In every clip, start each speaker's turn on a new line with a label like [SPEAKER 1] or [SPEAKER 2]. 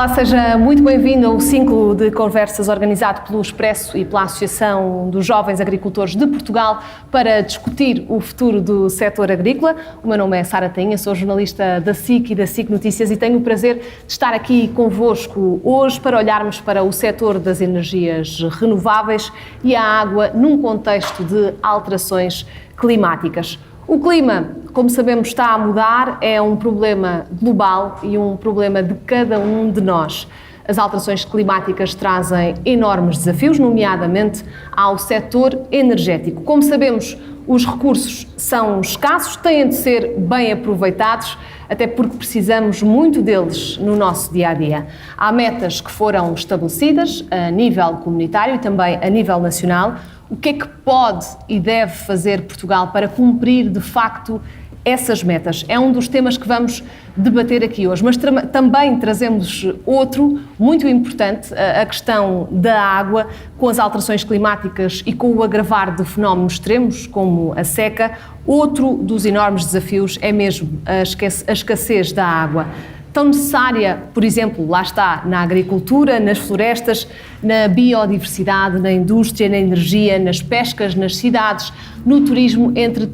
[SPEAKER 1] Olá, seja muito bem-vindo ao ciclo de conversas organizado pelo Expresso e pela Associação dos Jovens Agricultores de Portugal para discutir o futuro do setor agrícola. O meu nome é Sara Tainha, sou jornalista da SIC e da SIC Notícias e tenho o prazer de estar aqui convosco hoje para olharmos para o setor das energias renováveis e a água num contexto de alterações climáticas. O clima, como sabemos, está a mudar, é um problema global e um problema de cada um de nós. As alterações climáticas trazem enormes desafios, nomeadamente ao setor energético. Como sabemos, os recursos são escassos, têm de ser bem aproveitados, até porque precisamos muito deles no nosso dia-a-dia. Há metas que foram estabelecidas a nível comunitário e também a nível nacional. O que é que pode e deve fazer Portugal para cumprir, de facto, essas metas? É um dos temas que vamos debater aqui hoje, mas também trazemos outro muito importante, a questão da água, com as alterações climáticas e com o agravar de fenómenos extremos, como a seca. Outro dos enormes desafios é mesmo a escassez da água. Tão necessária, por exemplo, lá está, na agricultura, nas florestas, na biodiversidade, na indústria, na energia, nas pescas, nas cidades, no turismo, entre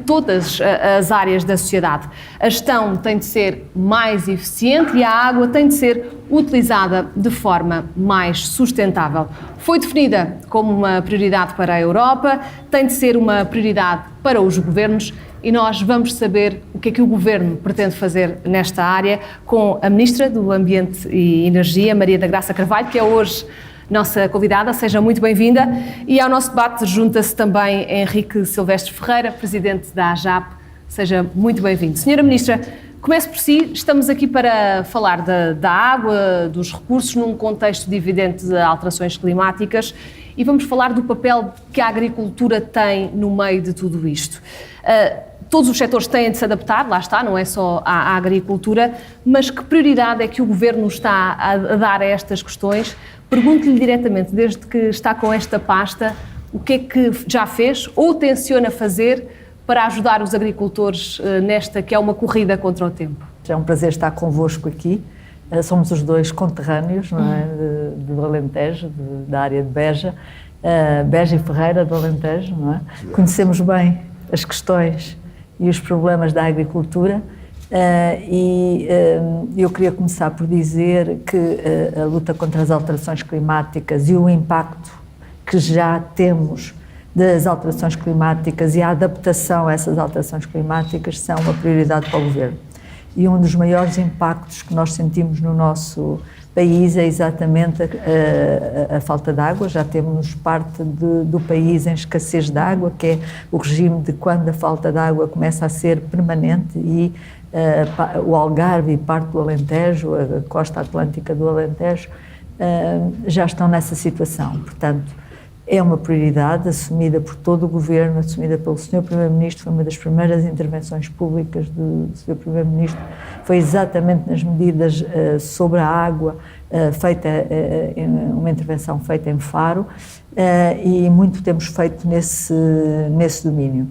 [SPEAKER 1] todas as áreas da sociedade. A gestão tem de ser mais eficiente e a água tem de ser utilizada de forma mais sustentável. Foi definida como uma prioridade para a Europa, tem de ser uma prioridade para os governos. E nós vamos saber o que é que o Governo pretende fazer nesta área com a Ministra do Ambiente e Energia, Maria da Graça Carvalho, que é hoje nossa convidada. Seja muito bem-vinda. E ao nosso debate junta-se também Henrique Silvestre Ferreira, Presidente da AJAP. Seja muito bem-vindo. Senhora Ministra, comece por si. Estamos aqui para falar da água, dos recursos, num contexto de evidentes alterações climáticas, e vamos falar do papel que a agricultura tem no meio de tudo isto. Todos os setores têm de se adaptar, lá está, não é só a agricultura, mas que prioridade é que o Governo está a dar a estas questões? Pergunto-lhe diretamente, desde que está com esta pasta, o que é que já fez ou tenciona fazer para ajudar os agricultores nesta que é uma corrida contra o tempo?
[SPEAKER 2] É um prazer estar convosco aqui. Somos os dois conterrâneos, não é? do Alentejo, da área de Beja, Beja e Ferreira do Alentejo, não é? Conhecemos bem as questões e os problemas da agricultura e eu queria começar por dizer que a luta contra as alterações climáticas e o impacto que já temos das alterações climáticas e a adaptação a essas alterações climáticas são uma prioridade para o Governo. E um dos maiores impactos que nós sentimos no nosso país é exatamente a falta de água. Já temos parte do país em escassez de água, que é o regime de quando a falta de água começa a ser permanente e o Algarve e parte do Alentejo, a costa atlântica do Alentejo, já estão nessa situação. Portanto, é uma prioridade assumida por todo o Governo, assumida pelo Sr. Primeiro-Ministro. Foi uma das primeiras intervenções públicas do Sr. Primeiro-Ministro, foi exatamente nas medidas sobre a água, uma intervenção feita em Faro, e muito temos feito nesse domínio.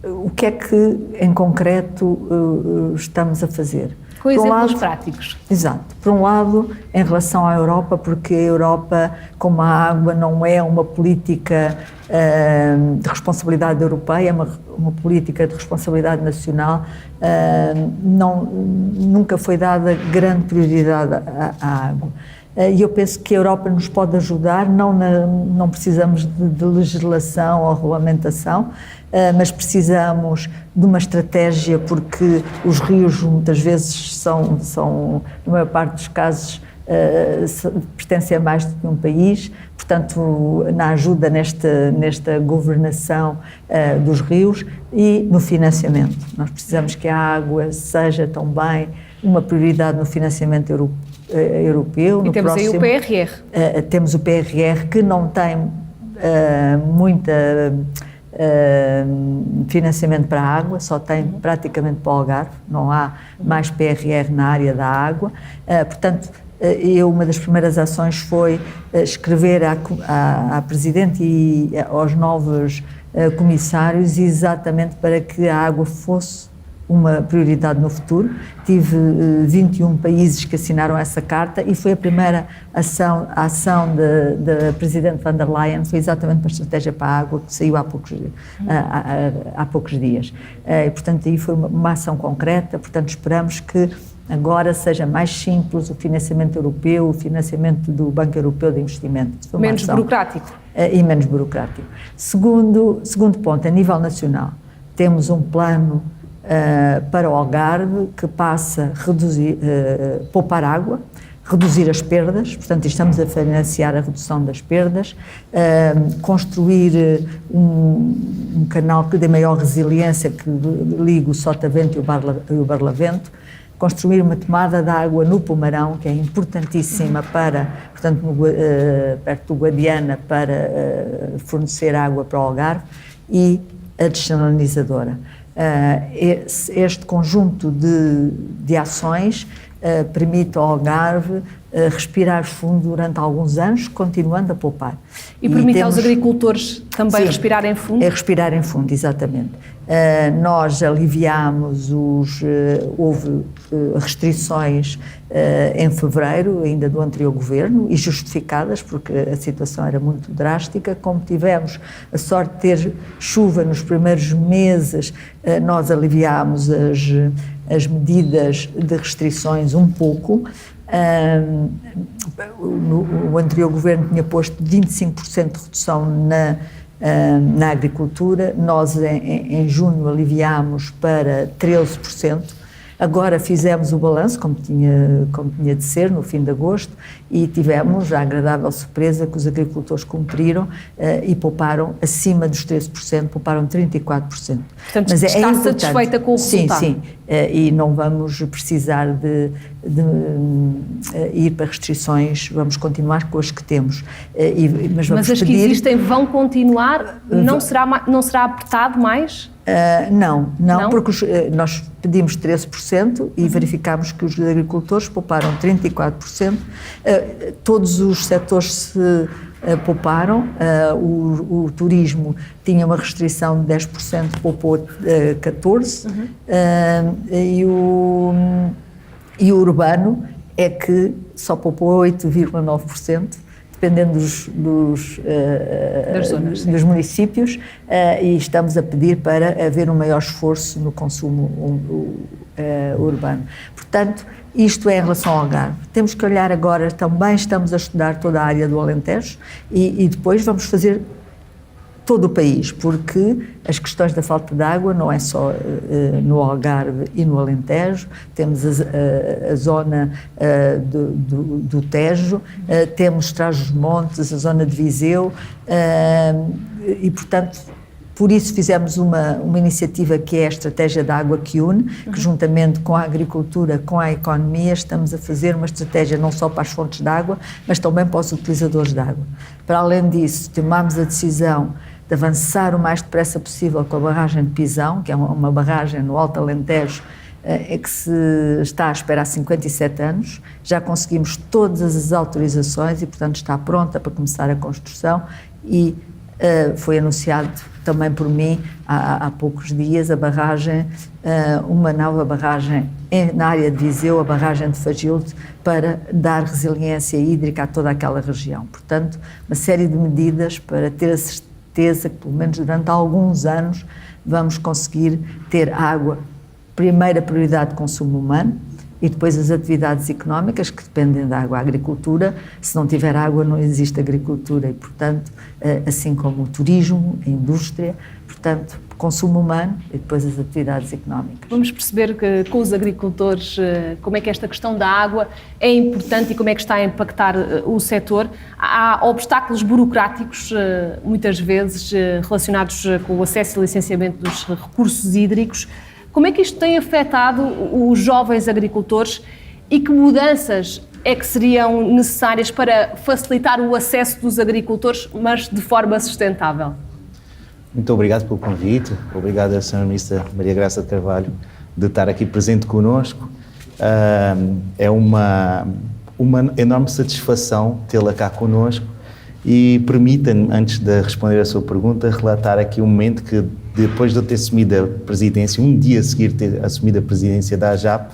[SPEAKER 2] O que é que, em concreto, estamos a fazer?
[SPEAKER 1] Com exemplos práticos.
[SPEAKER 2] Exato. Por um lado, em relação à Europa, porque a Europa, como a água, não é uma política de responsabilidade europeia, é uma política de responsabilidade nacional, nunca foi dada grande prioridade à água. E eu penso que a Europa nos pode ajudar, não precisamos de legislação ou regulamentação, mas precisamos de uma estratégia, porque os rios muitas vezes são na maior parte dos casos, pertencem a mais do que um país, portanto, na ajuda nesta governação dos rios e no financiamento. Nós precisamos que a água seja também uma prioridade no financiamento europeu.
[SPEAKER 1] E temos aí o PRR.
[SPEAKER 2] Temos o PRR, que não tem muita financiamento para a água, só tem praticamente para o Algarve, não há mais PRR na área da água. Portanto, uma das primeiras ações foi escrever à Presidente e aos novos comissários exatamente para que a água fosse uma prioridade no futuro. Tive 21 países que assinaram essa carta e foi a primeira ação da Presidente von der Leyen, foi exatamente para a estratégia para a água que saiu há poucos dias. E, portanto, aí foi uma ação concreta, portanto esperamos que agora seja mais simples o financiamento europeu, o financiamento do Banco Europeu de Investimento.
[SPEAKER 1] Menos burocrático.
[SPEAKER 2] E menos burocrático. Segundo ponto, a nível nacional, temos um plano para o Algarve que passa a reduzir, poupar água, reduzir as perdas, portanto estamos a financiar a redução das perdas, construir um canal que dê maior resiliência, que ligue o Sotavento e o Barlavento, construir uma tomada de água no Pomarão, que é importantíssima para, portanto, perto do Guadiana, para fornecer água para o Algarve, e a dessalinizadora. Este conjunto de ações permite ao Algarve respirar fundo durante alguns anos, continuando a poupar.
[SPEAKER 1] E permite aos agricultores também respirarem fundo?
[SPEAKER 2] É respirarem fundo, exatamente. Nós aliviámos houve restrições em fevereiro, ainda do anterior governo, e justificadas, porque a situação era muito drástica. Como tivemos a sorte de ter chuva nos primeiros meses, nós aliviámos as medidas de restrições um pouco. O anterior governo tinha posto 25% de redução na agricultura, nós em junho aliviámos para 13%, agora fizemos o balanço, como tinha de ser, no fim de agosto, e tivemos a agradável surpresa que os agricultores cumpriram e pouparam acima dos 13%, pouparam 34%.
[SPEAKER 1] Portanto, mas está satisfeita com o resultado?
[SPEAKER 2] Sim, e não vamos precisar de ir para restrições, vamos continuar com as que temos.
[SPEAKER 1] Mas as que existem vão continuar? Não será apertado mais?
[SPEAKER 2] Não, porque nós pedimos 13% e verificámos que os agricultores pouparam 34%, todos os setores se pouparam, o turismo tinha uma restrição de 10%, poupou 14%, e o urbano é que só poupou 8,9%, dependendo dos municípios, e estamos a pedir para haver um maior esforço no consumo urbano. Portanto, isto é em relação ao Algarve. Temos que olhar agora, também estamos a estudar toda a área do Alentejo e depois vamos fazer todo o país, porque as questões da falta de água não é só no Algarve e no Alentejo, temos a zona do Tejo, temos Trás-os-Montes, a zona de Viseu, e portanto por isso fizemos uma iniciativa que é a Estratégia da Água que une, que juntamente com a agricultura, com a economia, estamos a fazer uma estratégia não só para as fontes de água, mas também para os utilizadores de água. Para além disso, tomámos a decisão de avançar o mais depressa possível com a barragem de Pisão, que é uma barragem no Alto Alentejo, que se está à espera há 57 anos, já conseguimos todas as autorizações e, portanto, está pronta para começar a construção e foi anunciado também por mim há poucos dias a barragem, uma nova barragem na área de Viseu, a barragem de Fagilde, para dar resiliência hídrica a toda aquela região. Portanto, uma série de medidas para ter a certeza que, pelo menos durante alguns anos, vamos conseguir ter água, primeira prioridade de consumo humano, e depois as atividades económicas que dependem da água. A agricultura, se não tiver água não existe agricultura e, portanto, assim como o turismo, a indústria, portanto, consumo humano e depois as atividades económicas.
[SPEAKER 1] Vamos perceber que com os agricultores como é que esta questão da água é importante e como é que está a impactar o setor. Há obstáculos burocráticos, muitas vezes relacionados com o acesso e licenciamento dos recursos hídricos. Como é que isto tem afetado os jovens agricultores e que mudanças é que seriam necessárias para facilitar o acesso dos agricultores, mas de forma sustentável?
[SPEAKER 3] Muito obrigado pelo convite, obrigado à Sra. Ministra Maria Graça de Carvalho de estar aqui presente connosco. É uma enorme satisfação tê-la cá connosco E permita-me, antes de responder a sua pergunta, relatar aqui um momento que, depois de eu ter assumido a presidência, um dia a seguir ter assumido a presidência da AJAP,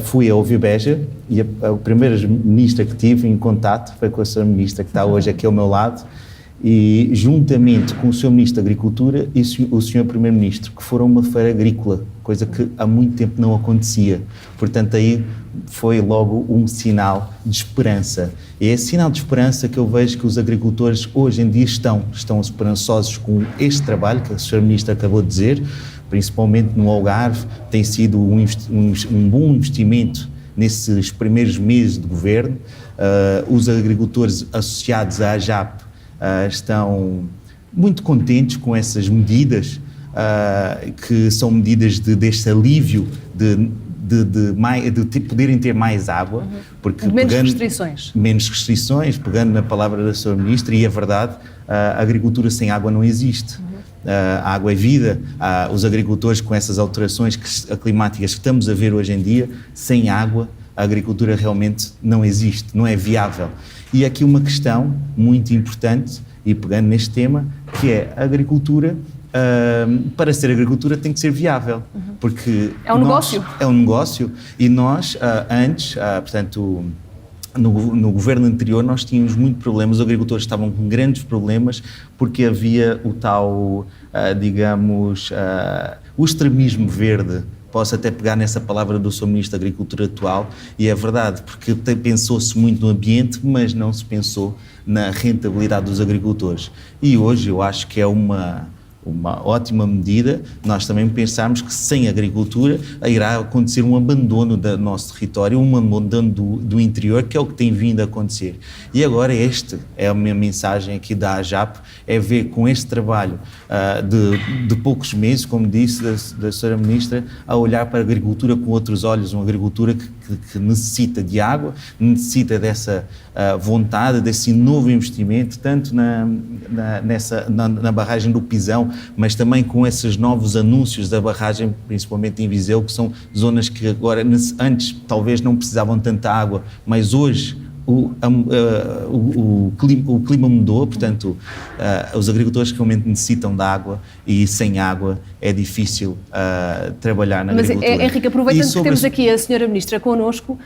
[SPEAKER 3] fui a ouvir Beja e a primeira ministra que tive em contato foi com a senhora ministra que está hoje aqui ao meu lado, e juntamente com o Sr. Ministro da Agricultura e o Sr. Primeiro-Ministro, que foram a uma feira agrícola, coisa que há muito tempo não acontecia. Portanto, aí foi logo um sinal de esperança. E é esse sinal de esperança que eu vejo que os agricultores hoje em dia estão esperançosos com este trabalho que a Sra. Ministra acabou de dizer, principalmente no Algarve. Tem sido um bom investimento nesses primeiros meses de governo. Os agricultores associados à AJAP estão muito contentes com essas medidas, que são medidas deste alívio de poderem ter mais água, porque menos restrições, pegando na palavra da Sra. Ministra, e é verdade, a agricultura sem água não existe. A água é vida. Os agricultores, com essas alterações climáticas que estamos a ver hoje em dia, sem água a agricultura realmente não existe, não é viável. E aqui uma questão muito importante, e pegando neste tema, que é a agricultura, para ser agricultura tem que ser viável, porque
[SPEAKER 1] é um negócio.
[SPEAKER 3] É um negócio, e nós, portanto, no governo anterior nós tínhamos muitos problemas, os agricultores estavam com grandes problemas, porque havia o tal, o extremismo verde. Posso até pegar nessa palavra do Sr. Ministro da Agricultura atual, e é verdade, porque pensou-se muito no ambiente, mas não se pensou na rentabilidade dos agricultores. E hoje eu acho que é uma ótima medida nós também pensarmos que sem agricultura irá acontecer um abandono do nosso território, um abandono do interior, que é o que tem vindo a acontecer. E agora esta é a minha mensagem aqui da AJAP, é ver com este trabalho de poucos meses, como disse da Sra. Ministra, a olhar para a agricultura com outros olhos, uma agricultura que necessita de água, necessita dessa vontade, desse novo investimento, tanto na barragem do Pisão, mas também com esses novos anúncios da barragem, principalmente em Viseu, que são zonas que agora, antes talvez não precisavam de tanta água, mas hoje o clima mudou, portanto, os agricultores realmente necessitam de água, e sem água é difícil trabalhar na agricultura.
[SPEAKER 1] Mas, Henrique, aproveitando que temos aqui a Sra. Ministra connosco,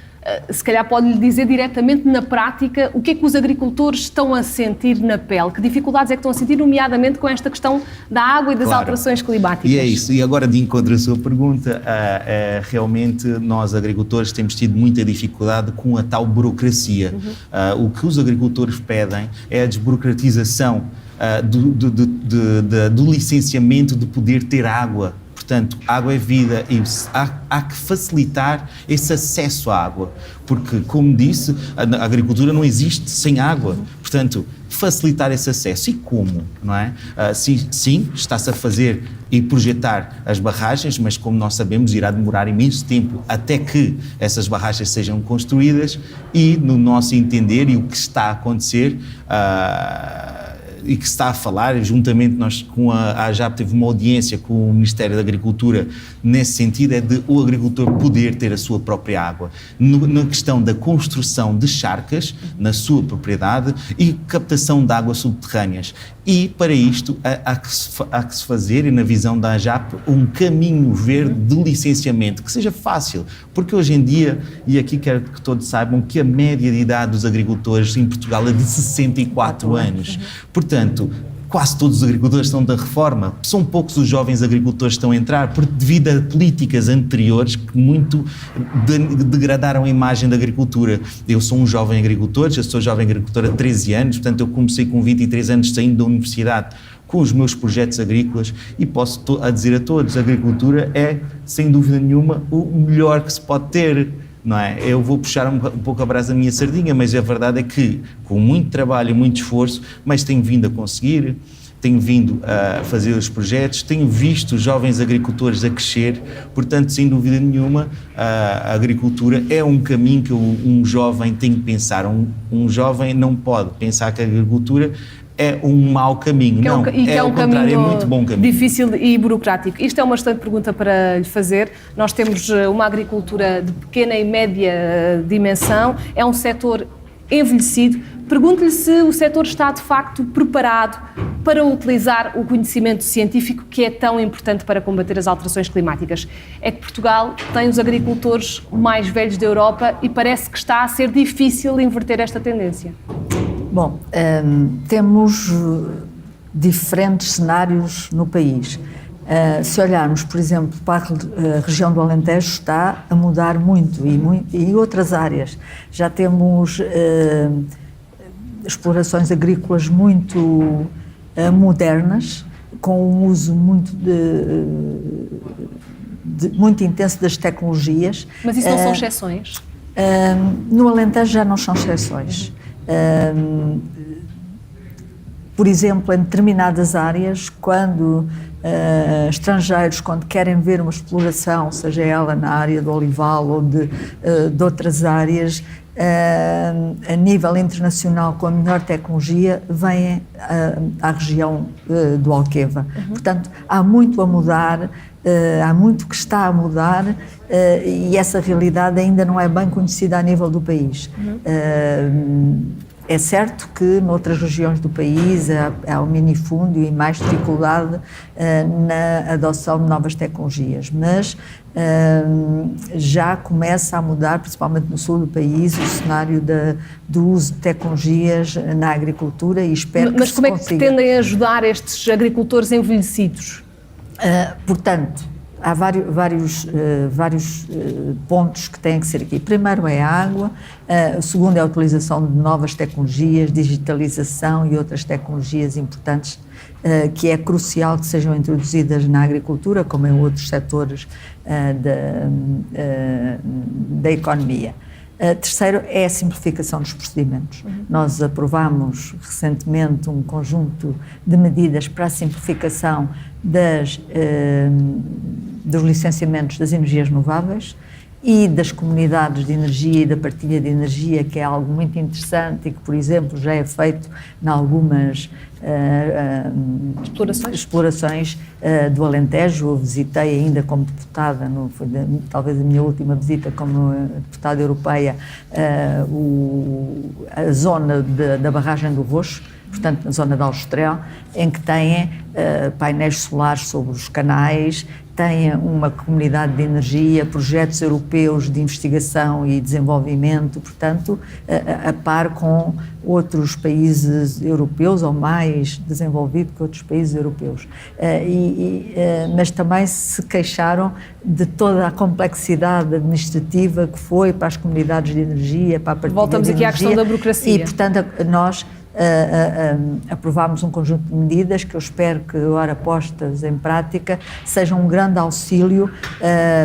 [SPEAKER 1] se calhar pode-lhe dizer diretamente na prática o que é que os agricultores estão a sentir na pele, que dificuldades é que estão a sentir, nomeadamente com esta questão da água e das alterações climáticas.
[SPEAKER 3] E é isso, e agora de encontro à sua pergunta, realmente nós agricultores temos tido muita dificuldade com a tal burocracia. O que os agricultores pedem é a desburocratização do licenciamento de poder ter água. Portanto, água é vida, e há que facilitar esse acesso à água, porque, como disse, a agricultura não existe sem água. Portanto, facilitar esse acesso. E como, não é? Sim, está-se a fazer e projetar as barragens, mas, como nós sabemos, irá demorar imenso tempo até que essas barragens sejam construídas, e, no nosso entender, e o que está a acontecer, e que se está a falar, juntamente nós com a AJAP teve uma audiência com o Ministério da Agricultura nesse sentido, é de o agricultor poder ter a sua própria água, na questão da construção de charcas na sua propriedade e captação de águas subterrâneas. E para isto há que se fazer, e na visão da AJAP, um caminho verde de licenciamento, que seja fácil, porque hoje em dia, e aqui quero que todos saibam que a média de idade dos agricultores em Portugal é de 64 anos. Portanto, quase todos os agricultores estão da reforma. São poucos os jovens agricultores que estão a entrar, porque devido a políticas anteriores que muito degradaram a imagem da agricultura. Eu sou um jovem agricultor, já sou jovem agricultor há 13 anos, portanto eu comecei com 23 anos saindo da universidade com os meus projetos agrícolas, e posso dizer a todos, a agricultura é, sem dúvida nenhuma, o melhor que se pode ter. Não é? Eu vou puxar um pouco a brasa da minha sardinha, mas a verdade é que, com muito trabalho e muito esforço, mas tenho vindo a conseguir, tenho vindo a fazer os projetos, tenho visto os jovens agricultores a crescer. Portanto, sem dúvida nenhuma, a agricultura é um caminho que um jovem tem que pensar. Um jovem não pode pensar que a agricultura é um mau caminho, não, é o contrário, é muito bom caminho.
[SPEAKER 1] Difícil e burocrático. Isto é uma excelente pergunta para lhe fazer. Nós temos uma agricultura de pequena e média dimensão, é um setor envelhecido, Pergunto-lhe se o setor está de facto preparado para utilizar o conhecimento científico que é tão importante para combater as alterações climáticas. É que Portugal tem os agricultores mais velhos da Europa e parece que está a ser difícil inverter esta tendência.
[SPEAKER 2] Bom, temos diferentes cenários no país. Se olharmos, por exemplo, para a região do Alentejo, está a mudar muito e outras áreas. Já temos explorações agrícolas muito modernas, com um uso muito intenso das tecnologias.
[SPEAKER 1] Mas isso não são exceções?
[SPEAKER 2] No Alentejo já não são exceções. Por exemplo, em determinadas áreas, quando estrangeiros, quando querem ver uma exploração, seja ela na área do olival ou de outras áreas, a nível internacional com a melhor tecnologia, vêm à região do Alqueva. Portanto, há muito a mudar, há muito que está a mudar e essa realidade ainda não é bem conhecida a nível do país. É certo que noutras regiões do país há um minifúndio e mais dificuldade na adoção de novas tecnologias, mas já começa a mudar, principalmente no sul do país, o cenário do uso de tecnologias na agricultura e espero que
[SPEAKER 1] Mas como é que
[SPEAKER 2] consiga.
[SPEAKER 1] pretendem ajudar estes agricultores envelhecidos?
[SPEAKER 2] Portanto, há vários pontos que têm que ser aqui. Primeiro é a água, o segundo é a utilização de novas tecnologias, digitalização e outras tecnologias importantes que é crucial que sejam introduzidas na agricultura, como em outros setores da economia. Terceiro é a simplificação dos procedimentos. Nós aprovámos recentemente um conjunto de medidas para a simplificação dos licenciamentos das energias renováveis e das comunidades de energia e da partilha de energia, que é algo muito interessante e que, por exemplo, já é feito em algumas explorações do Alentejo. Eu visitei ainda como deputada, talvez a minha última visita como deputada europeia, a zona da barragem do Roxo, portanto na zona de Aljustrel, em que têm painéis solares sobre os canais, têm uma comunidade de energia, projetos europeus de investigação e desenvolvimento, portanto, a par com outros países europeus ou mais desenvolvido que outros países europeus. Mas também se queixaram de toda a complexidade administrativa que foi para as comunidades de energia, para a partilha
[SPEAKER 1] Voltamos
[SPEAKER 2] de
[SPEAKER 1] aqui
[SPEAKER 2] energia.
[SPEAKER 1] à questão da burocracia.
[SPEAKER 2] E, portanto, nós aprovámos um conjunto de medidas que eu espero que, ora postas em prática, sejam um grande auxílio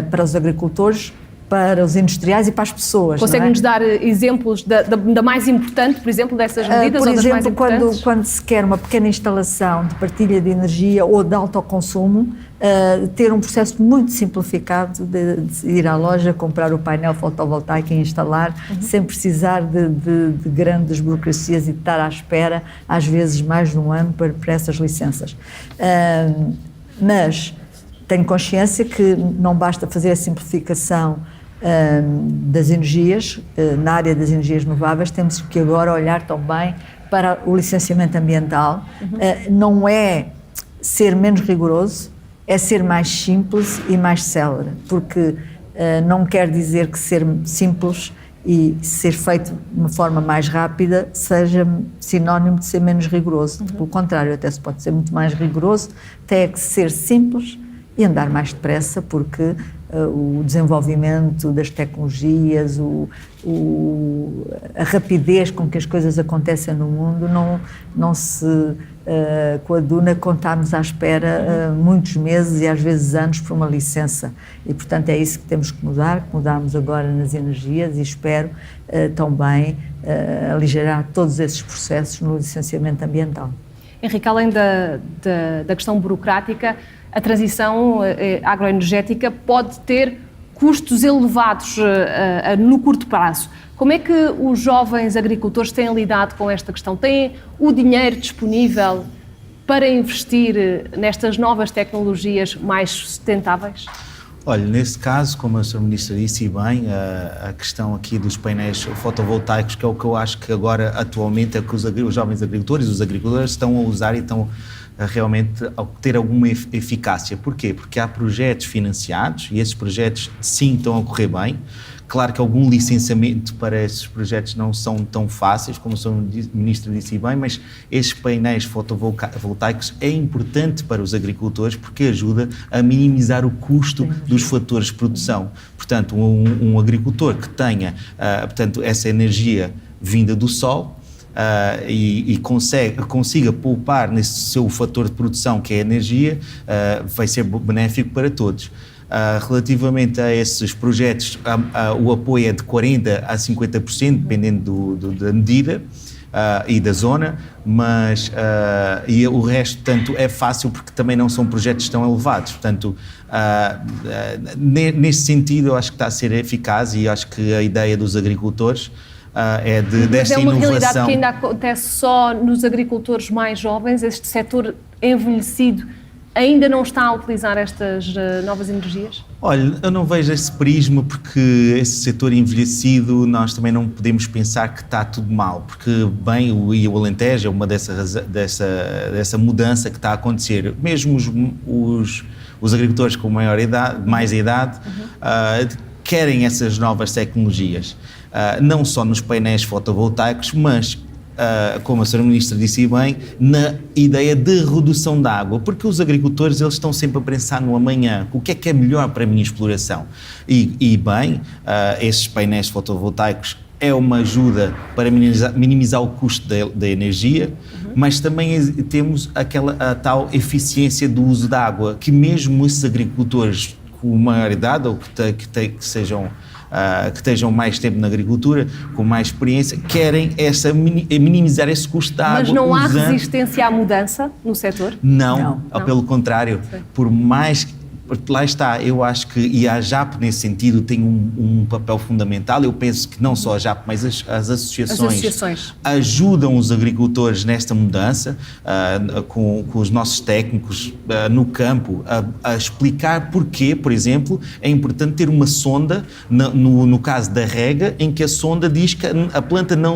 [SPEAKER 2] para os agricultores, para os industriais e para as pessoas.
[SPEAKER 1] Consegue-nos dar exemplos da mais importante, por exemplo, dessas medidas?
[SPEAKER 2] Por
[SPEAKER 1] ou das
[SPEAKER 2] exemplo,
[SPEAKER 1] mais importantes?
[SPEAKER 2] quando se quer uma pequena instalação de partilha de energia ou de autoconsumo, ter um processo muito simplificado de ir à loja, comprar o painel fotovoltaico e instalar, sem precisar de grandes burocracias e de estar à espera, às vezes mais de um ano, para essas licenças. Mas tenho consciência que não basta fazer a simplificação das energias, na área das energias renováveis, temos que agora olhar também para o licenciamento ambiental. Não é ser menos rigoroso, é ser mais simples e mais célere, porque não quer dizer que ser simples e ser feito de uma forma mais rápida seja sinónimo de ser menos rigoroso. Pelo contrário, até se pode ser muito mais rigoroso, tem que ser simples e andar mais depressa, porque o desenvolvimento das tecnologias, a rapidez com que as coisas acontecem no mundo não se coaduna com estarmos à espera muitos meses e às vezes anos por uma licença. E, portanto, é isso que temos que mudar, que mudarmos agora nas energias, e espero também aligerar todos esses processos no licenciamento ambiental.
[SPEAKER 1] Henrique, além da questão burocrática, a transição agroenergética pode ter custos elevados no curto prazo. Como é que os jovens agricultores têm lidado com esta questão? Têm o dinheiro disponível para investir nestas novas tecnologias mais sustentáveis?
[SPEAKER 3] Olha, nesse caso, como a Sra. Ministra disse bem, a questão aqui dos painéis fotovoltaicos, que é o que eu acho que agora, atualmente, é que os jovens agricultores, os agricultores estão a usar e estão a realmente ter alguma eficácia. Porquê? Porque há projetos financiados e esses projetos, sim, estão a correr bem. Claro que algum licenciamento para esses projetos não são tão fáceis, como a Sra. Ministra disse bem, mas estes painéis fotovoltaicos é importante para os agricultores porque ajuda a minimizar o custo dos fatores de produção. Portanto, um agricultor que tenha portanto, essa energia vinda do sol, e consiga poupar nesse seu fator de produção, que é a energia, vai ser benéfico para todos. Relativamente a esses projetos, o apoio é de 40% a 50%, dependendo da medida e da zona, mas e o resto, portanto, é fácil porque também não são projetos tão elevados. Portanto, nesse sentido, eu acho que está a ser eficaz e acho que a ideia dos agricultores é desta inovação. Mas é uma
[SPEAKER 1] realidade que ainda acontece só nos agricultores mais jovens, este setor envelhecido ainda não está a utilizar estas novas energias?
[SPEAKER 3] Olha, eu não vejo esse prisma porque esse setor envelhecido nós também não podemos pensar que está tudo mal, porque bem, o Alentejo é uma dessa mudança que está a acontecer. Mesmo os agricultores com mais idade querem essas novas tecnologias, não só nos painéis fotovoltaicos, mas como a Sra. Ministra disse bem, na ideia de redução da água, porque os agricultores eles estão sempre a pensar no amanhã, o que é melhor para a minha exploração. E bem, esses painéis fotovoltaicos é uma ajuda para minimizar o custo da energia, mas também temos a tal eficiência do uso da água, que mesmo esses agricultores com maior idade ou que estejam mais tempo na agricultura, com mais experiência, querem minimizar esse custo da água.
[SPEAKER 1] Mas não há resistência à mudança no setor?
[SPEAKER 3] Não. Pelo contrário, por mais... Lá está, eu acho que, e a JAP nesse sentido tem um papel fundamental, eu penso que não só a JAP, mas as associações ajudam os agricultores nesta mudança, com os nossos técnicos no campo, a explicar porquê, por exemplo, é importante ter uma sonda, no caso da rega, em que a sonda diz que a planta não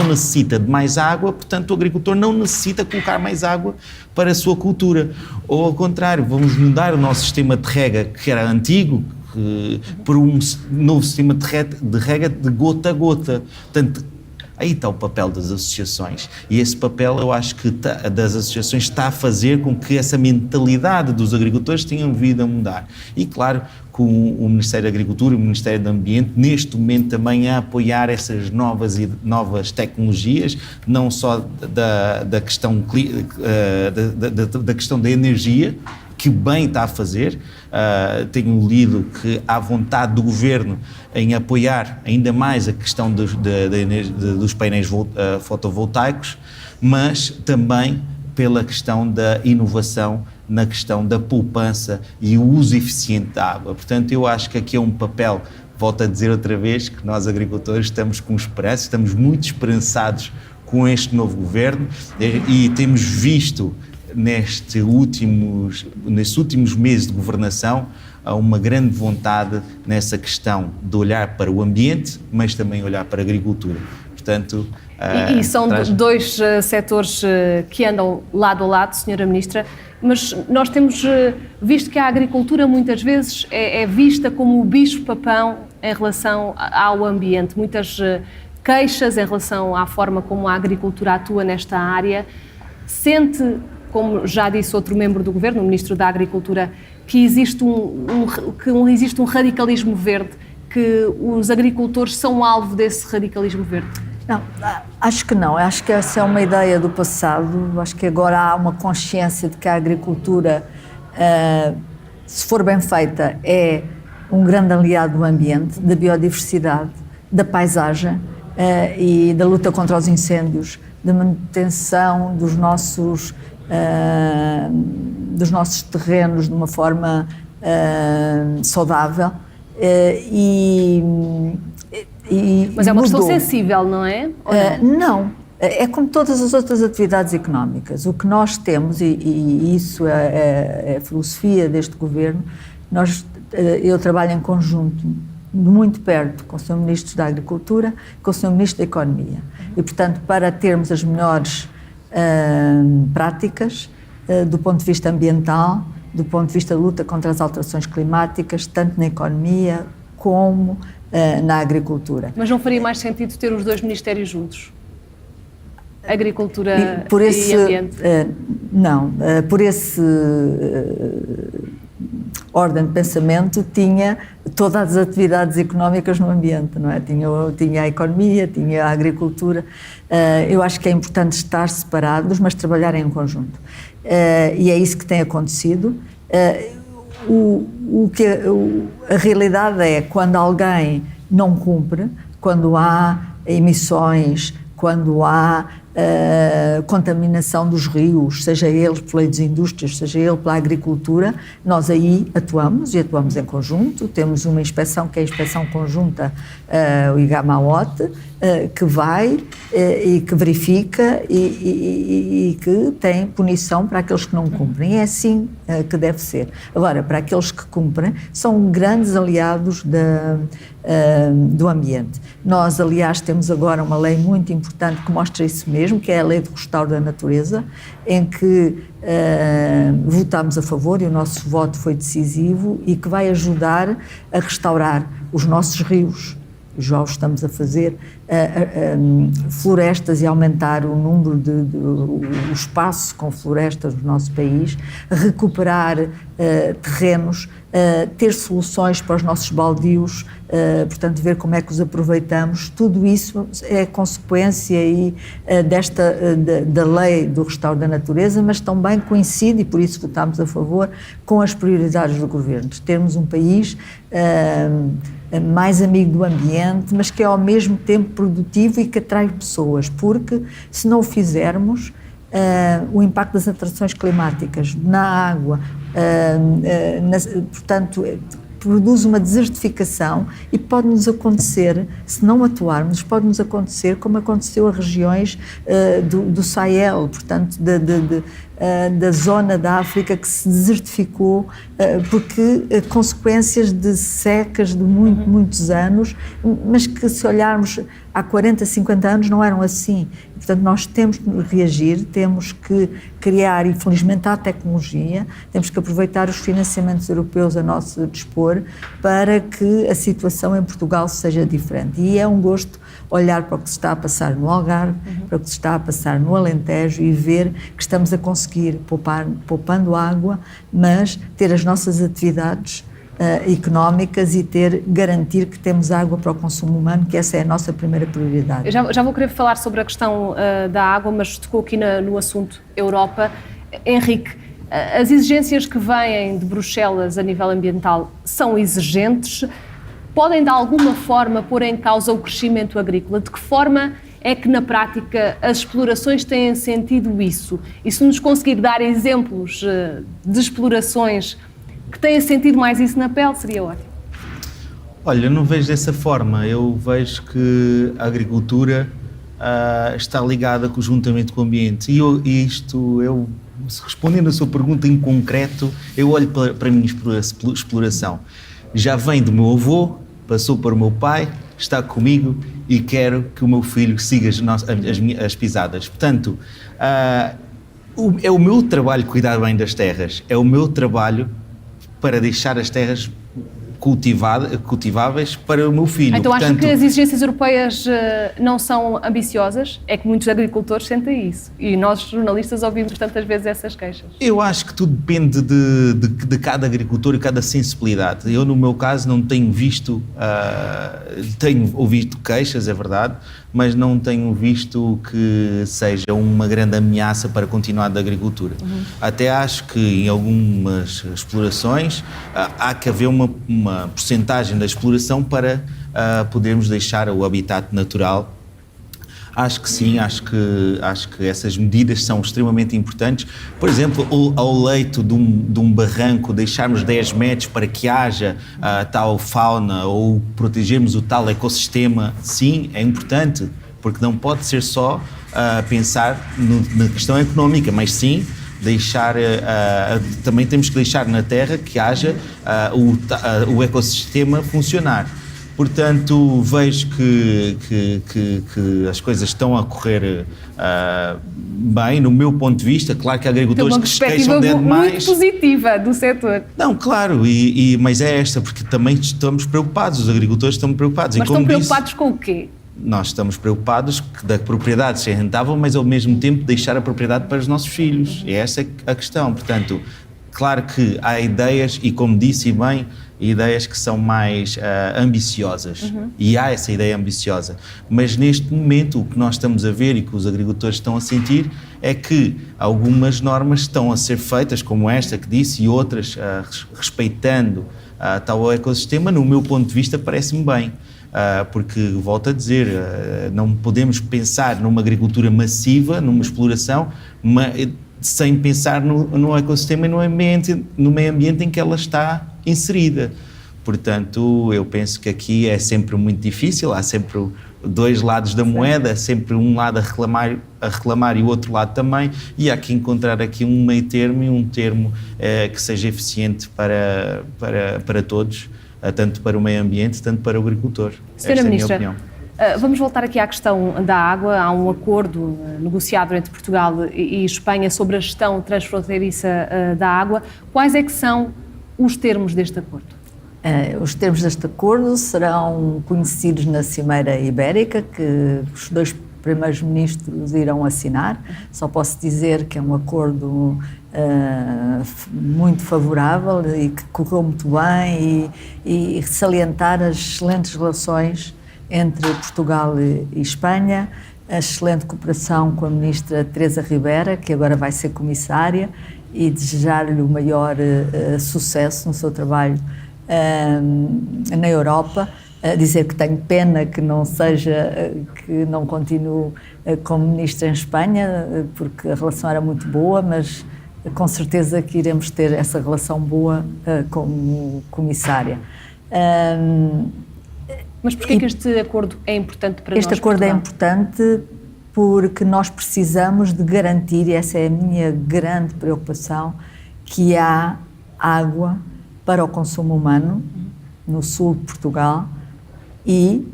[SPEAKER 3] necessita de mais água, portanto o agricultor não necessita colocar mais água para a sua cultura. Ou ao contrário, vamos mudar o nosso sistema de rega, que era antigo, por um novo sistema de rega de gota a gota. Portanto, aí está o papel das associações. E esse papel, eu acho que das associações está a fazer com que essa mentalidade dos agricultores tenham vindo a mudar. E, claro, com o Ministério da Agricultura e o Ministério do Ambiente, neste momento também a apoiar essas novas tecnologias, não só da questão da energia, que bem está a fazer. Tenho lido que há vontade do Governo em apoiar ainda mais a questão dos painéis fotovoltaicos, mas também pela questão da inovação na questão da poupança e o uso eficiente da água. Portanto, eu acho que aqui é um papel, volto a dizer outra vez, que nós agricultores estamos com esperança, estamos muito esperançados com este novo Governo e temos visto nestes últimos meses de governação uma grande vontade nessa questão de olhar para o ambiente, mas também olhar para a agricultura. Portanto,
[SPEAKER 1] e são dois setores que andam lado a lado, Sra. Ministra, mas nós temos visto que a agricultura muitas vezes é vista como o bicho-papão em relação ao ambiente. Muitas queixas em relação à forma como a agricultura atua nesta área. Sente, como já disse outro membro do Governo, o Ministro da Agricultura, que existe um radicalismo verde, que os agricultores são alvo desse radicalismo verde?
[SPEAKER 2] Não, acho que não. Acho que essa é uma ideia do passado. Acho que agora há uma consciência de que a agricultura, se for bem feita, é um grande aliado do ambiente, da biodiversidade, da paisagem e da luta contra os incêndios, da manutenção dos nossos terrenos de uma forma saudável.
[SPEAKER 1] Mas é uma questão sensível, não é?
[SPEAKER 2] Não, é como todas as outras atividades económicas. O que nós temos, e isso é a filosofia deste Governo, nós eu trabalho em conjunto, muito perto, com o Sr. Ministro da Agricultura e com o Sr. Ministro da Economia. E, portanto, para termos as melhores práticas do ponto de vista ambiental, do ponto de vista da luta contra as alterações climáticas, tanto na economia como na agricultura.
[SPEAKER 1] Mas não faria mais sentido ter os dois ministérios juntos? Agricultura e ambiente?
[SPEAKER 2] Não, por esse ordem de pensamento tinha todas as atividades económicas no ambiente, não é? Tinha a economia, tinha a agricultura. Eu acho que é importante estar separados, mas trabalhar em conjunto. E é isso que tem acontecido. A realidade é quando alguém não cumpre, quando há emissões, quando há contaminação dos rios, seja eles pelas indústrias, seja ele pela agricultura, nós aí atuamos e atuamos em conjunto. Temos uma inspeção que é a inspeção conjunta, o IGAMAOT, que vai e que verifica e que tem punição para aqueles que não cumprem. É assim que deve ser. Agora, para aqueles que cumprem, são grandes aliados do ambiente. Nós, aliás, temos agora uma lei muito importante que mostra isso mesmo, que é a Lei do Restauro da Natureza, em que votámos a favor e o nosso voto foi decisivo e que vai ajudar a restaurar os nossos rios. Já o estamos a fazer, florestas e aumentar o número o espaço com florestas no nosso país, recuperar terrenos, ter soluções para os nossos baldios, portanto ver como é que os aproveitamos. Tudo isso é consequência da lei do restauro da natureza, mas também coincide, e por isso votámos a favor, com as prioridades do governo, de termos um país mais amigo do ambiente, mas que é ao mesmo tempo produtivo e que atrai pessoas, porque se não o fizermos, o impacto das alterações climáticas na água, portanto, produz uma desertificação e pode-nos acontecer, se não atuarmos, pode-nos acontecer como aconteceu a regiões do Sahel, portanto, da zona da África que se desertificou porque consequências de secas de muitos anos, mas que se olharmos há 40, 50 anos não eram assim. Portanto, nós temos que reagir, temos que criar, infelizmente há tecnologia, temos que aproveitar os financiamentos europeus a nosso dispor para que a situação em Portugal seja diferente. E é um gosto olhar para o que se está a passar no Algarve, para o que se está a passar no Alentejo e ver que estamos a conseguir poupando água, mas ter as nossas atividades económicas e garantir que temos água para o consumo humano, que essa é a nossa primeira prioridade.
[SPEAKER 1] Eu já vou querer falar sobre a questão da água, mas tocou aqui no assunto Europa. Henrique, as exigências que vêm de Bruxelas a nível ambiental são exigentes? Podem de alguma forma pôr em causa o crescimento agrícola? De que forma é que na prática as explorações têm sentido isso? E se nos conseguir dar exemplos de explorações que têm sentido mais isso na pele, seria ótimo.
[SPEAKER 3] Olha, eu não vejo dessa forma. Eu vejo que a agricultura está ligada conjuntamente com o ambiente. Respondendo a sua pergunta em concreto, eu olho para a minha exploração. Já vem do meu avô, passou para o meu pai, está comigo e quero que o meu filho siga as pisadas. Portanto, é o meu trabalho cuidar bem das terras, é o meu trabalho para deixar as terras cultiváveis para o meu filho.
[SPEAKER 1] Então, acha que as exigências europeias não são ambiciosas? É que muitos agricultores sentem isso e nós, jornalistas, ouvimos tantas vezes essas queixas.
[SPEAKER 3] Eu acho que tudo depende de cada agricultor e cada sensibilidade. Eu, no meu caso, não tenho visto, tenho ouvido queixas, é verdade, mas não tenho visto que seja uma grande ameaça para continuar da agricultura. Até acho que em algumas explorações há que haver uma porcentagem da exploração para podermos deixar o habitat natural. Acho que sim, acho que essas medidas são extremamente importantes. Por exemplo, ao leito de um barranco, deixarmos 10 metros para que haja tal fauna ou protegermos o tal ecossistema, sim, é importante, porque não pode ser só pensar na questão económica, mas sim também temos que deixar na terra que haja o ecossistema funcionar. Portanto, vejo que as coisas estão a correr bem, no meu ponto de vista. Claro que há agricultores que se queixam de demais.
[SPEAKER 1] Muito positiva do setor.
[SPEAKER 3] Não, claro, mas é esta, porque também estamos preocupados, os agricultores estão preocupados.
[SPEAKER 1] Mas estão preocupados com o quê?
[SPEAKER 3] Nós estamos preocupados da propriedade ser rentável, mas ao mesmo tempo deixar a propriedade para os nossos filhos. E essa é a questão. Portanto, claro que há ideias, e como disse bem, ideias que são mais ambiciosas. E há essa ideia ambiciosa. Mas neste momento o que nós estamos a ver e que os agricultores estão a sentir é que algumas normas estão a ser feitas, como esta que disse, e outras respeitando tal ecossistema, no meu ponto de vista parece-me bem. Porque, volto a dizer, não podemos pensar numa agricultura massiva, numa exploração, sem pensar no ecossistema e no meio ambiente em que ela está inserida. Portanto, eu penso que aqui é sempre muito difícil, há sempre dois lados da moeda, sempre um lado a reclamar e o outro lado também, e há que encontrar aqui um meio termo e um termo que seja eficiente para todos, tanto para o meio ambiente, tanto para o agricultor.
[SPEAKER 1] Senhora Ministra, vamos voltar aqui à questão da água. Há um acordo negociado entre Portugal e Espanha sobre a gestão transfronteiriça da água. Quais é que são os termos deste acordo?
[SPEAKER 2] Os termos deste acordo serão conhecidos na Cimeira Ibérica, que os 2 primeiros ministros irão assinar. Só posso dizer que é um acordo muito favorável e que correu muito bem, e salientar as excelentes relações entre Portugal e Espanha, a excelente cooperação com a ministra Teresa Ribera, que agora vai ser comissária, e desejar-lhe o maior sucesso no seu trabalho na Europa. Dizer que tenho pena que não continue como ministra em Espanha, porque a relação era muito boa, mas com certeza que iremos ter essa relação boa como comissária.
[SPEAKER 1] Mas porquê que este acordo é importante para nós?
[SPEAKER 2] Este acordo é importante porque nós precisamos de garantir, e essa é a minha grande preocupação, que há água para o consumo humano no sul de Portugal, e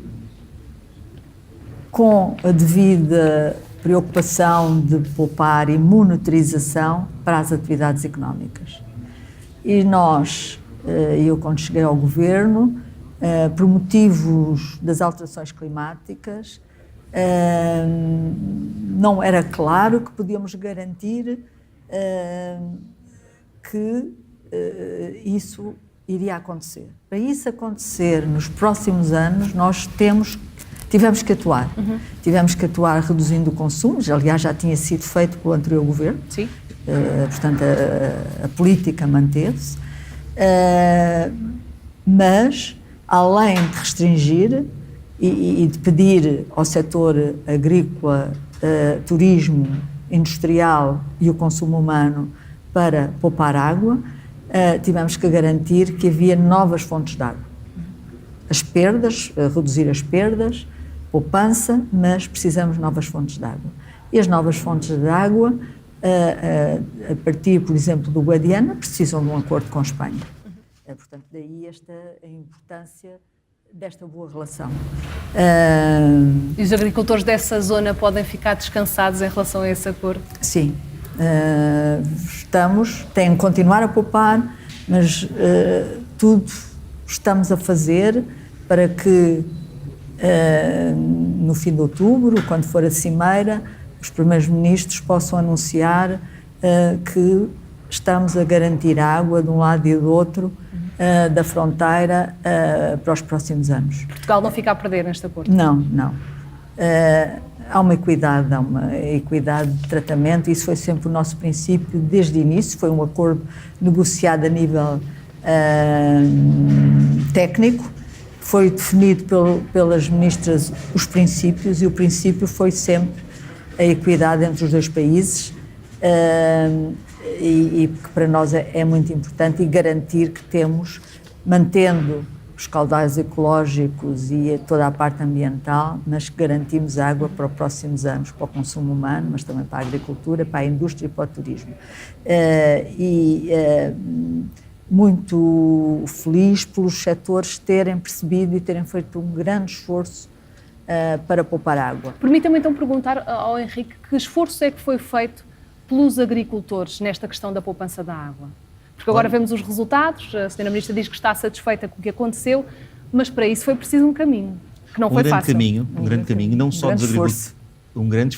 [SPEAKER 2] com a devida preocupação de poupar e monitorização para as atividades económicas. E nós, eu quando cheguei ao governo, por motivos das alterações climáticas, não era claro que podíamos garantir que isso iria acontecer. Para isso acontecer nos próximos anos, nós tivemos que atuar. Tivemos que atuar reduzindo o consumo, aliás já tinha sido feito pelo anterior governo.
[SPEAKER 1] Sim.
[SPEAKER 2] Portanto a política manteve-se, mas além de restringir e de pedir ao setor agrícola, turismo, industrial e o consumo humano para poupar água, tivemos que garantir que havia novas fontes de água. As perdas, reduzir as perdas, poupança, mas precisamos de novas fontes de água. E as novas fontes de água, a partir, por exemplo, do Guadiana, precisam de um acordo com a Espanha. Portanto, daí a importância desta boa relação.
[SPEAKER 1] E os agricultores dessa zona podem ficar descansados em relação a esse acordo?
[SPEAKER 2] Sim. Têm que continuar a poupar, mas tudo estamos a fazer para que no fim de outubro, quando for a cimeira, os primeiros ministros possam anunciar que estamos a garantir água de um lado e do outro da fronteira para os próximos anos.
[SPEAKER 1] Portugal não fica a perder neste acordo?
[SPEAKER 2] Não. Há uma equidade de tratamento, isso foi sempre o nosso princípio desde o início. Foi um acordo negociado a nível técnico, foi definido pelas ministras os princípios, e o princípio foi sempre a equidade entre os dois países, e que para nós é muito importante, e garantir que temos, mantendo os caudais ecológicos e toda a parte ambiental, mas que garantimos água para os próximos anos, para o consumo humano, mas também para a agricultura, para a indústria e para o turismo. Muito feliz pelos setores terem percebido e terem feito um grande esforço para poupar água.
[SPEAKER 1] Permita-me então perguntar ao Henrique que esforço é que foi feito pelos agricultores nesta questão da poupança da água? Porque agora vemos os resultados, a Sra. Ministra diz que está satisfeita com o que aconteceu, mas para isso foi preciso um caminho, que não foi fácil.
[SPEAKER 3] Um grande caminho, não só dos agricultores.
[SPEAKER 2] Um grande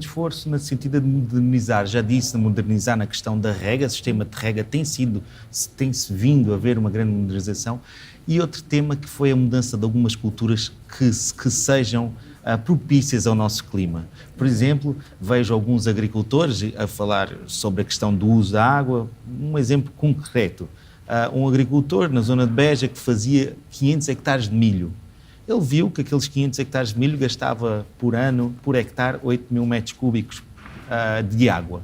[SPEAKER 3] esforço no sentido de modernizar, já disse, modernizar na questão da rega, o sistema de rega tem-se vindo a ver uma grande modernização, e outro tema que foi a mudança de algumas culturas que sejam propícias ao nosso clima. Por exemplo, vejo alguns agricultores a falar sobre a questão do uso da água. Um exemplo concreto, um agricultor na zona de Beja que fazia 500 hectares de milho. Ele viu que aqueles 500 hectares de milho gastava por ano, por hectare, 8.000 metros cúbicos de água.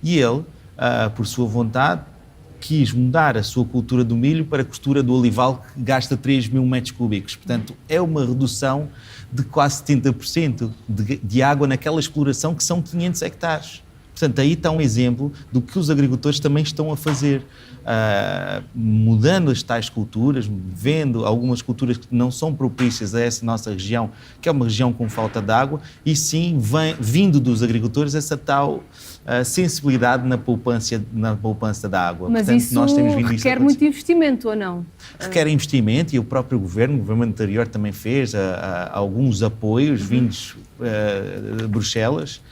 [SPEAKER 3] E ele, por sua vontade, quis mudar a sua cultura do milho para a cultura do olival, que gasta 3.000 metros cúbicos. Portanto, é uma redução de quase 70% de água naquela exploração, que são 500 hectares. Portanto, aí está um exemplo do que os agricultores também estão a fazer, mudando as tais culturas, vendo algumas culturas que não são propícias a essa nossa região, que é uma região com falta de água, e sim, vindo dos agricultores, essa tal sensibilidade na poupança da água.
[SPEAKER 1] Mas
[SPEAKER 3] portanto,
[SPEAKER 1] isso
[SPEAKER 3] nós temos vindo
[SPEAKER 1] requer muito investimento, ou não?
[SPEAKER 3] Requer investimento, e o próprio governo anterior também fez alguns apoios vindos de Bruxelas,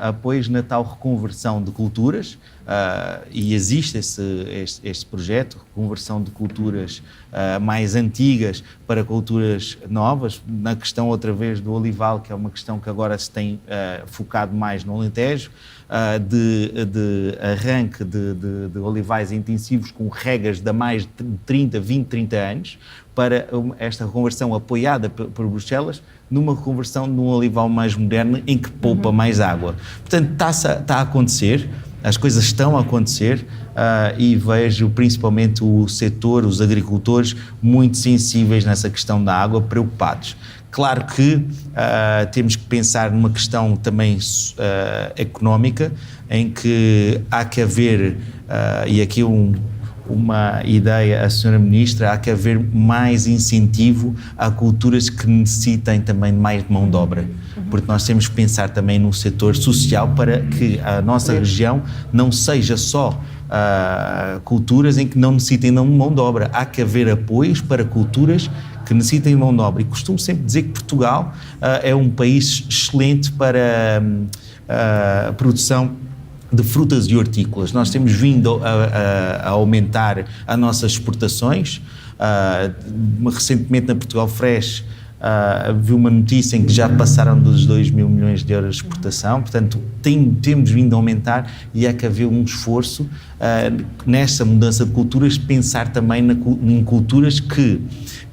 [SPEAKER 3] apoios na tal reconversão de culturas, e existe este projeto, reconversão de culturas mais antigas para culturas novas, na questão outra vez do olival, que é uma questão que agora se tem focado mais no Alentejo, de arranque de olivais intensivos com regas de mais de 20, 30 anos, para esta reconversão apoiada por Bruxelas, numa reconversão num olival mais moderno, em que poupa mais água. Portanto, está a acontecer, as coisas estão a acontecer, e vejo principalmente o setor, os agricultores, muito sensíveis nessa questão da água, preocupados. Claro que temos que pensar numa questão também económica, em que há que haver, e aqui uma ideia, a Sra. Ministra, há que haver mais incentivo a culturas que necessitem também de mais mão de obra, porque nós temos que pensar também no setor social para que a nossa região não seja só culturas em que não necessitem de mão de obra. Há que haver apoios para culturas que necessitem de mão de obra, e costumo sempre dizer que Portugal é um país excelente para a produção de frutas e hortícolas. Nós temos vindo a aumentar as nossas exportações. Recentemente na Portugal Fresh vi uma notícia em que já passaram dos 2.000 milhões de euros de exportação, portanto temos vindo a aumentar, e é que haver um esforço nesta mudança de culturas, pensar também em culturas que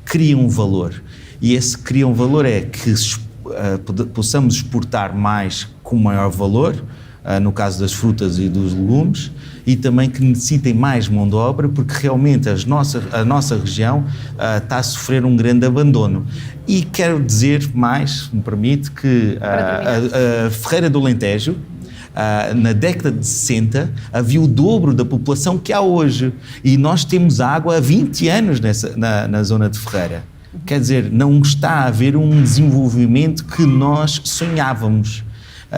[SPEAKER 3] criam valor, e esse criam valor é que possamos exportar mais com maior valor, no caso das frutas e dos legumes, e também que necessitem mais mão de obra, porque realmente a nossa região está a sofrer um grande abandono. E quero dizer mais, se me permite, que a Ferreira do Alentejo, na década de 60, havia o dobro da população que há hoje, e nós temos água há 20 anos na zona de Ferreira. Quer dizer, não está a haver um desenvolvimento que nós sonhávamos.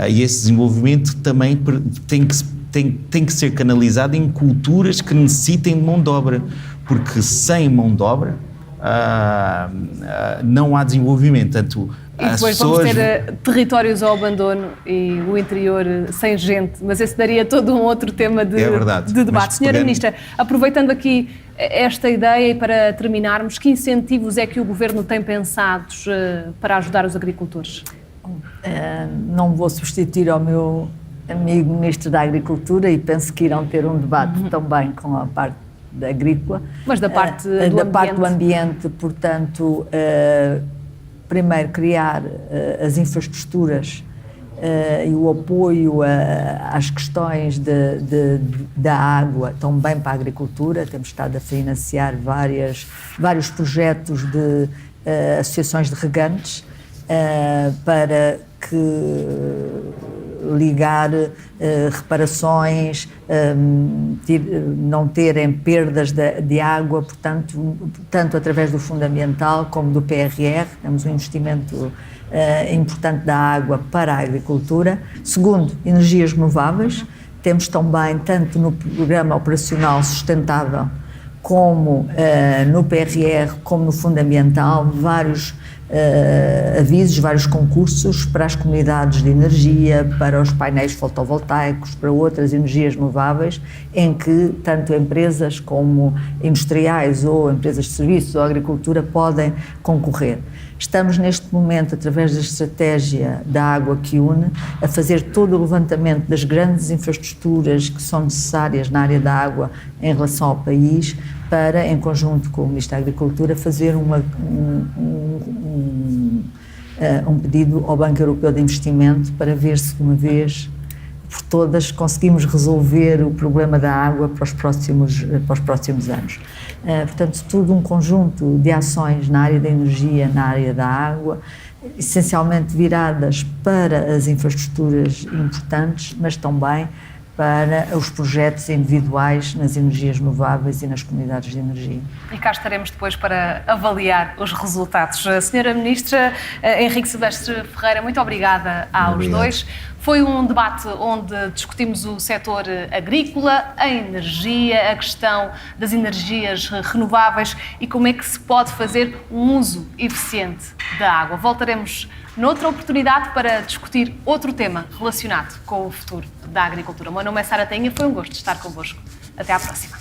[SPEAKER 3] E esse desenvolvimento também tem que ser canalizado em culturas que necessitem de mão de obra, porque sem mão de obra não há desenvolvimento. Portanto,
[SPEAKER 1] e depois vamos ter territórios ao abandono e o interior sem gente, mas esse daria todo um outro tema de debate. Senhora Ministra, aproveitando aqui esta ideia, e para terminarmos, que incentivos é que o Governo tem pensados para ajudar os agricultores?
[SPEAKER 2] Não vou substituir ao meu amigo Ministro da Agricultura, e penso que irão ter um debate também com a parte agrícola.
[SPEAKER 1] Mas da parte
[SPEAKER 2] do ambiente, portanto, primeiro criar as infraestruturas e o apoio às questões da água também para a agricultura. Temos estado a financiar vários projetos de associações de regantes para ligar reparações, não terem perdas de água, portanto, tanto através do Fundo Ambiental como do PRR. Temos um investimento importante da água para a agricultura. Segundo, energias renováveis. Temos também, tanto no Programa Operacional Sustentável, como no PRR, como no Fundo Ambiental, vários avisos, vários concursos para as comunidades de energia, para os painéis fotovoltaicos, para outras energias renováveis, em que tanto empresas como industriais ou empresas de serviços ou agricultura podem concorrer. Estamos neste momento, através da estratégia da Água que Une, a fazer todo o levantamento das grandes infraestruturas que são necessárias na área da água em relação ao país, para, em conjunto com o Ministro da Agricultura, fazer um pedido ao Banco Europeu de Investimento para ver se, de uma vez por todas, conseguimos resolver o problema da água para os próximos anos. Portanto, tudo um conjunto de ações na área da energia, na área da água, essencialmente viradas para as infraestruturas importantes, mas também para os projetos individuais nas energias renováveis e nas comunidades de energia.
[SPEAKER 1] E cá estaremos depois para avaliar os resultados. Senhora Ministra Henrique Silvestre Ferreira, muito obrigada aos dois. Foi um debate onde discutimos o setor agrícola, a energia, a questão das energias renováveis e como é que se pode fazer um uso eficiente da água. Voltaremos noutra oportunidade para discutir outro tema relacionado com o futuro da agricultura. O meu nome é Sara Tainha, foi um gosto estar convosco. Até à próxima.